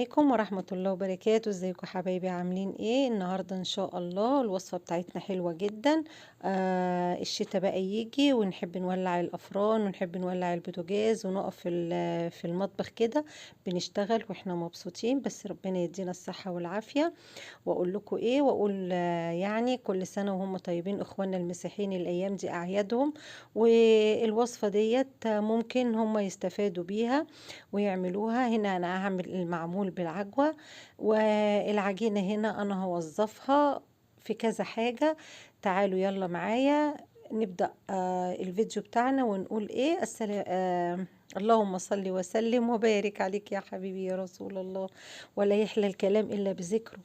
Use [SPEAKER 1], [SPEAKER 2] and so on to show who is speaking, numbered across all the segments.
[SPEAKER 1] عليكم ورحمة الله وبركاته. ازيكم حبايبي؟ عاملين ايه النهاردة؟ ان شاء الله الوصفة بتاعتنا حلوة جدا. الشتاء بقى يجي ونحب نولع الافران ونحب نولع البوتاجاز ونقف في المطبخ كده بنشتغل واحنا مبسوطين، بس ربنا يدينا الصحة والعافية. واقول لكم ايه، واقول يعني كل سنة وهم طيبين اخواننا المسيحيين، الايام دي اعيادهم، والوصفة ديت ممكن هم يستفادوا بيها ويعملوها. هنا انا هعمل المعمول بالعجوة، والعجينة هنا انا هوظفها في كذا حاجة. تعالوا يلا معايا نبدأ الفيديو بتاعنا ونقول ايه السلام. اللهم صل وسلم وبارك عليك يا حبيبي يا رسول الله، ولا يحلى الكلام إلا بذكره.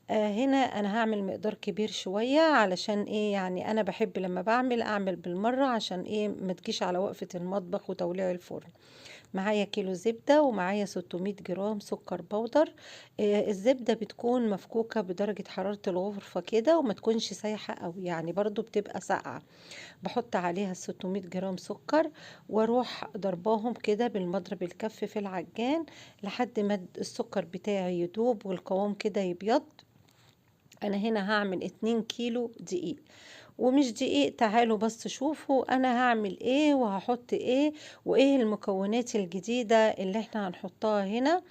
[SPEAKER 1] هنا انا هعمل مقدار كبير شوية، علشان ايه؟ يعني انا بحب لما بعمل اعمل بالمرة، عشان ايه ما تجيش على وقفة المطبخ وتوليع الفرن. معايا كيلو زبدة ومعايا 600 جرام سكر بودر. الزبدة بتكون مفكوكة بدرجة حرارة الغرفة كده، وما تكونش سايحة قوي، يعني برضو بتبقى ساقعة. بحط عليها 600 جرام سكر، واروح ضرباهم كده بالمضرب الكف في العجان لحد ما السكر بتاعي يدوب والقوام كده يبيض. انا هنا هعمل 2 كيلو دقيق، ومش دقيق، تعالوا بس شوفوا انا هعمل ايه وهحط ايه وايه المكونات الجديدة اللي احنا هنحطها هنا.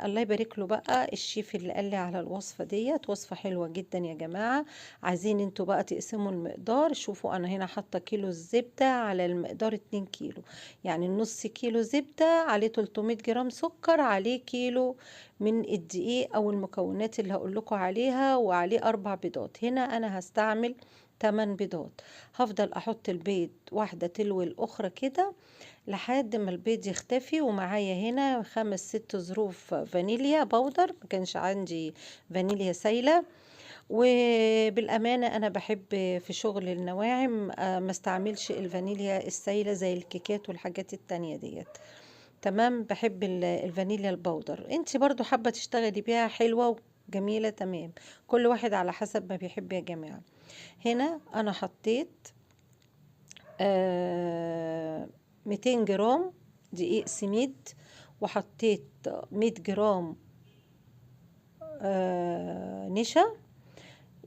[SPEAKER 1] الله يبارك له بقى الشيف اللي قال لي على الوصفة ديت، وصفة حلوة جدا يا جماعة. عايزين انتوا بقى تقسموا المقدار. شوفوا انا هنا حاطة كيلو الزبدة على المقدار 2 كيلو، يعني النص كيلو زبدة عليه 300 جرام سكر عليه كيلو من الدقيق او المكونات اللي هقول لكم عليها، وعليه 4 بيضات. هنا انا هستعمل 8 بيضات. هفضل احط البيض واحدة تلو الاخرى كده لحد ما البيض يختفي. ومعايا هنا 5 6 ظروف فانيليا بودر، ما كانش عندي فانيليا سايلة. وبالأمانة أنا بحب في شغل النواعم ما استعملش الفانيليا السايلة زي الكيكات والحاجات التانية ديت. تمام، بحب الفانيليا البودر. انت برضو حابة تشتغلي بيها حلوة وجميلة، تمام. كل واحد على حسب ما بيحب يا جماعة. هنا أنا حطيت 200 جرام دقيق سميد، وحطيت 100 جرام نشا.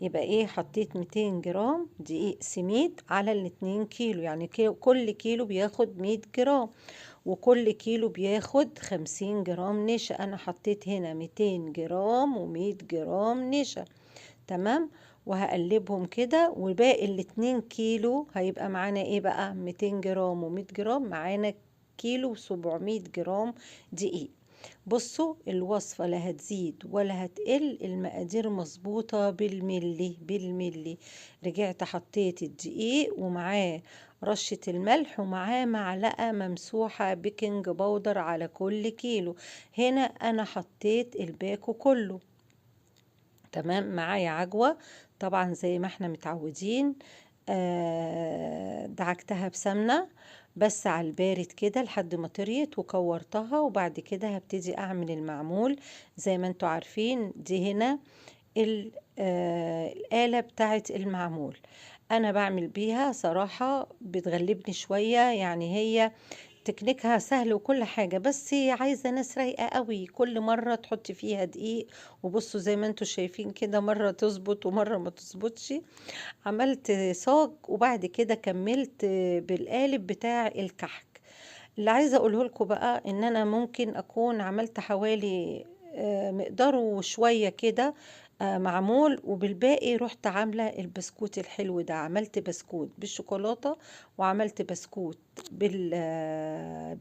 [SPEAKER 1] يبقى ايه؟ حطيت 200 جرام دقيق سميد على الاتنين كيلو، يعني كل كيلو بياخد 100 جرام، وكل كيلو بياخد 50 جرام نشا. انا حطيت هنا 200 جرام و100 جرام نشا. تمام، وهقلبهم كده. وباقي الاتنين كيلو هيبقى معانا ايه بقى؟ 200 جرام و100 جرام، معانا كيلو و700 جرام دقيق. بصوا الوصفة لا هتزيد ولا هتقل، المقادير مظبوطة بالملي بالملي. رجعت حطيت الدقيق ومعاه رشة الملح ومعاه معلقة ممسوحة بيكنج باودر على كل كيلو. هنا انا حطيت الباكو كله. تمام، معايا عجوة طبعا زي ما احنا متعودين. دعكتها بسمنة بس على البارد كده لحد ما طريت، وكورتها. وبعد كده هبتدي اعمل المعمول. زي ما انتوا عارفين دي هنا الآلة بتاعت المعمول. انا بعمل بيها صراحة بتغلبني شوية، يعني هي تكنيكها سهل وكل حاجة، بس هي عايزة ناس رايقة قوي كل مرة تحط فيها دقيق. وبصوا زي ما انتوا شايفين كده، مرة تظبط ومرة ما تظبطش. عملت صاج وبعد كده كملت بالقالب بتاع الكحك. اللي عايزة اقوله لكم بقى ان انا ممكن اكون عملت حوالي مقداره شوية كده معمول، وبالباقي رحت عاملة البسكوت الحلو ده. عملت بسكوت بالشوكولاتة، وعملت بسكوت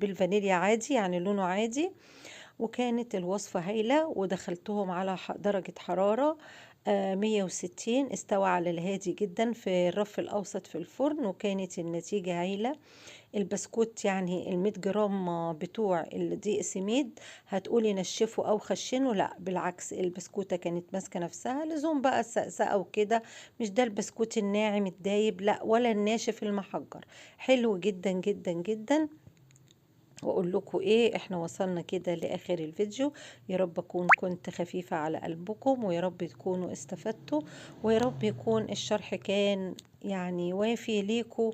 [SPEAKER 1] بالفانيليا عادي، يعني لونه عادي. وكانت الوصفة هايلة، ودخلتهم على درجة حرارة 160. استوى على الهادي جدا في الرف الأوسط في الفرن، وكانت النتيجة هايلة. البسكوت يعني 100 جرام بتوع الدقيق سميد هتقولي نشفه او خشنه، لا بالعكس، البسكوتة كانت ماسكة نفسها. لزوم بقى السقسقة وكده، مش ده البسكوت الناعم الدايب، لا، ولا الناشف المحجر. حلو جدا جدا جدا. واقول لكم ايه، احنا وصلنا كده لاخر الفيديو. يا رب اكون كنت خفيفة على قلبكم، ويا رب تكونوا استفدتوا، ويا رب يكون الشرح كان يعني وافي ليكم.